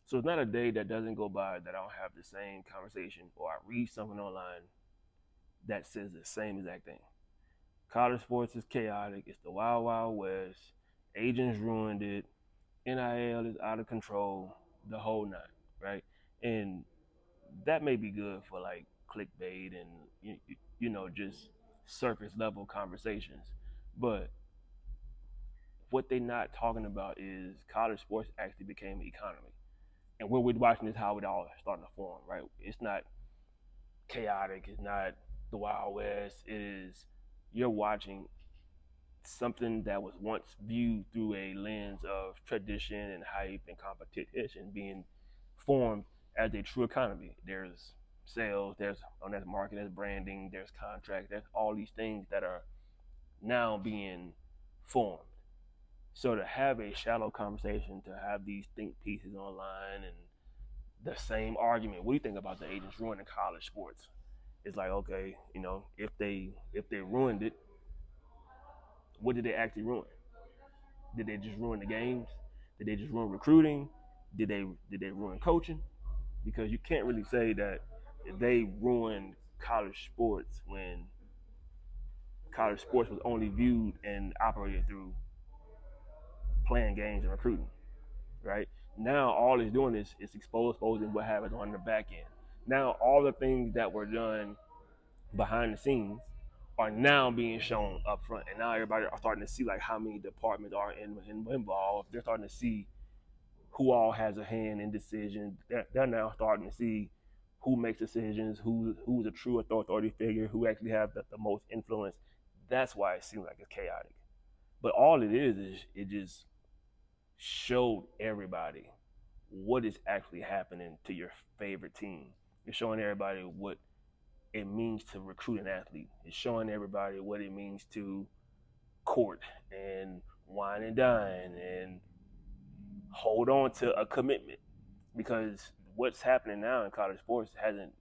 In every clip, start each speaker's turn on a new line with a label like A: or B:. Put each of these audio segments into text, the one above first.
A: So it's not a day that doesn't go by that I don't have the same conversation or I read something online that says the same exact thing. College sports is chaotic. It's the wild, wild west. Agents ruined it. NIL is out of control. The whole nine, right? And that may be good for like clickbait and just surface level conversations, but what they're not talking about is college sports actually became an economy. And what we're watching is how it all starting to form, right? It's not chaotic. It's not the Wild West. It is you're watching something that was once viewed through a lens of tradition and hype and competition being formed as a true economy. There's sales, there's on that market, there's branding, there's contracts, there's all these things that are now being formed. So to have a shallow conversation, to have these think pieces online and the same argument, what do you think about the agents ruining college sports? It's like, okay, if they ruined it, what did they actually ruin? Did they just ruin the games? Did they just ruin recruiting? Did they ruin coaching? Because you can't really say that they ruined college sports when college sports was only viewed and operated through playing games and recruiting, right? Now all it's doing is exposing what happens on the back end. Now all the things that were done behind the scenes are now being shown up front, and now everybody are starting to see like how many departments are involved. They're starting to see who all has a hand in decisions. They're now starting to see who makes decisions, who's a true authority figure, who actually have the most influence. That's why it seems like it's chaotic. But all it is it just showed everybody what is actually happening to your favorite team. It's showing everybody what it means to recruit an athlete. It's showing everybody what it means to court and wine and dine and hold on to a commitment. Because what's happening now in college sports hasn't.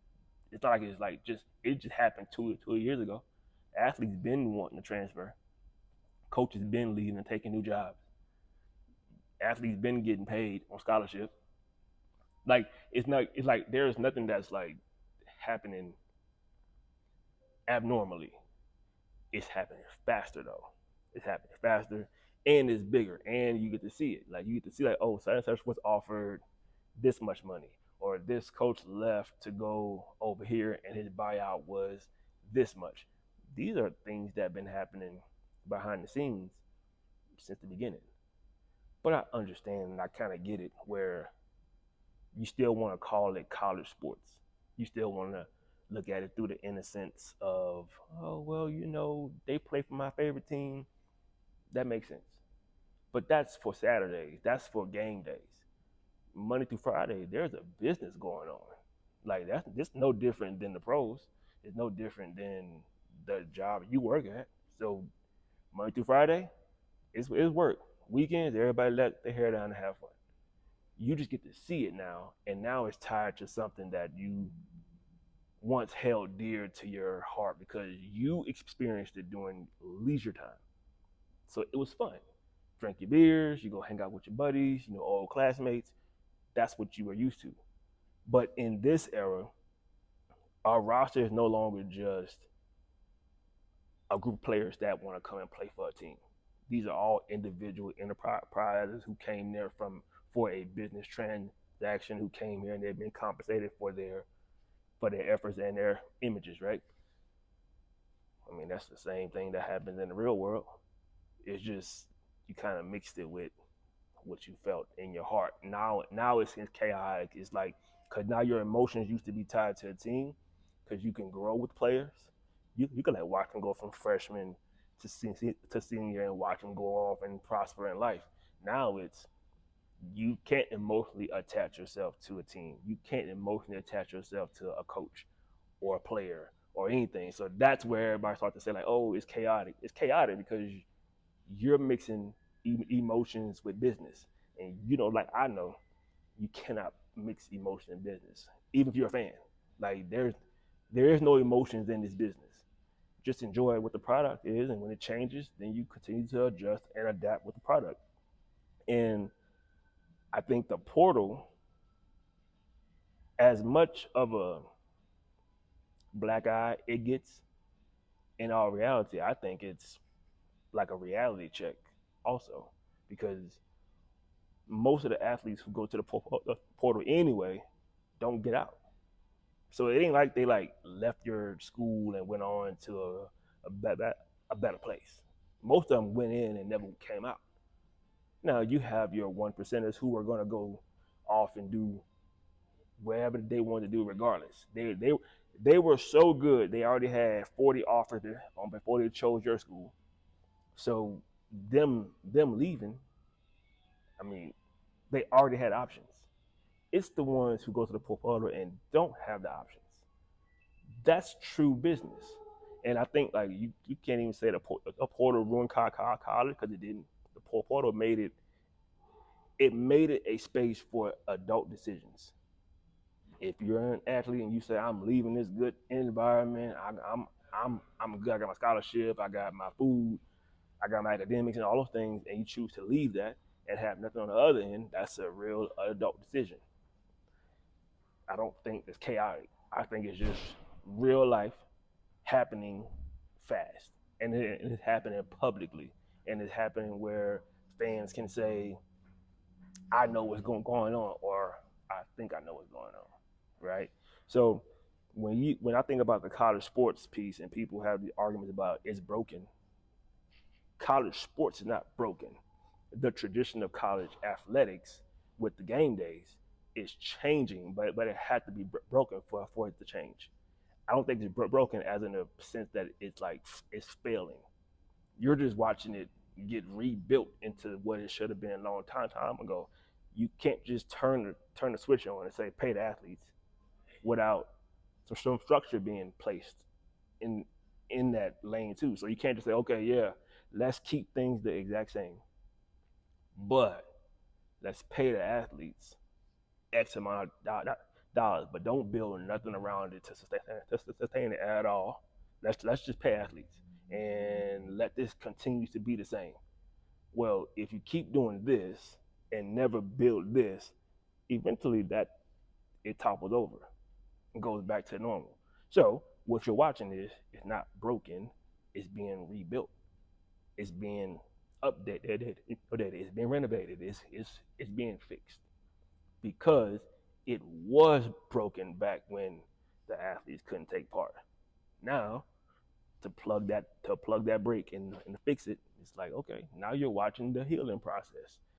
A: It's not like it's like just it just happened 2 years ago. Athletes been wanting to transfer. Coaches been leaving and taking new jobs. Athletes been getting paid on scholarship. Like it's not. It's like there's nothing that's like happening abnormally. It's happening faster though. It's happening faster and it's bigger and you get to see it. Like you get to see like, oh, such and such was offered this much money, or this coach left to go over here and his buyout was this much. These are things that have been happening behind the scenes since the beginning. But I understand and I kind of get it where you still want to call it college sports. You still want to look at it through the innocence of, oh, well, they play for my favorite team. That makes sense. But that's for Saturdays. That's for game days. Monday through Friday, there's a business going on. Like that's this no different than the pros. It's no different than the job you work at. So Monday through Friday, it's work. Weekends, everybody let their hair down and have fun. You just get to see it now, and now it's tied to something that you once held dear to your heart because you experienced it during leisure time. So it was fun. Drink your beers, you go hang out with your buddies, old classmates. That's what you were used to. But in this era, our roster is no longer just a group of players that want to come and play for a team. These are all individual enterprises who came there for a business transaction, who came here and they've been compensated for their efforts and their images, right? I mean, that's the same thing that happens in the real world. It's just you kind of mixed it with what you felt in your heart. Now it's chaotic. It's like because now your emotions used to be tied to a team because you can grow with players. You can like watch them go from freshman to senior and watch them go off and prosper in life. Now it's you can't emotionally attach yourself to a team. You can't emotionally attach yourself to a coach or a player or anything. So that's where everybody starts to say like, oh, it's chaotic. It's chaotic because you're mixing emotions with business. And like I know, you cannot mix emotion and business, even if you're a fan. Like there is no emotions in this business. Just enjoy what the product is, and when it changes, then you continue to adjust and adapt with the product. And I think the portal As much of a black eye it gets, in all reality, I think it's like a reality check also, because most of the athletes who go to the portal anyway don't get out. So it ain't like they like left your school and went on to a better place. Most of them went in and never came out. Now you have your 1%ers who are going to go off and do wherever they want to do regardless. They were so good they already had 40 offers before they chose your school. So them leaving, I mean, they already had options. It's the ones who go to the portal and don't have the options. That's true business. And I think like you can't even say a portal ruined college because it didn't. The portal made it a space for adult decisions. If you're an athlete and you say I'm leaving this good environment, I'm good. I got my scholarship, I got my food, I got my academics and all those things, and you choose to leave that and have nothing on the other end, that's a real adult decision. I don't think it's chaotic. I think it's just real life happening fast, and it's happening publicly, and it's happening where fans can say, "I know what's going on," or "I think I know what's going on." Right? So when I think about the college sports piece, and people have the arguments about it's broken, college sports is not broken. The tradition of college athletics with the game days is changing, but it had to be broken for it to change. I don't think it's broken as in the sense that it's like it's failing. You're just watching it get rebuilt into what it should have been a long time ago. You can't just turn the switch on and say pay the athletes without some structure being placed in in that lane too. So you can't just say, okay, yeah, let's keep things the exact same, but let's pay the athletes X amount of dollars, but don't build nothing around it to sustain it at all. Let's just pay athletes and let this continue to be the same. Well, if you keep doing this and never build this, eventually that it topples over and goes back to normal. So what you're watching is it's not broken, it's being rebuilt, it's being updated, it's being renovated, it's being fixed because it was broken back when the athletes couldn't take part. Now to plug that break and fix it, it's like okay, now you're watching the healing process.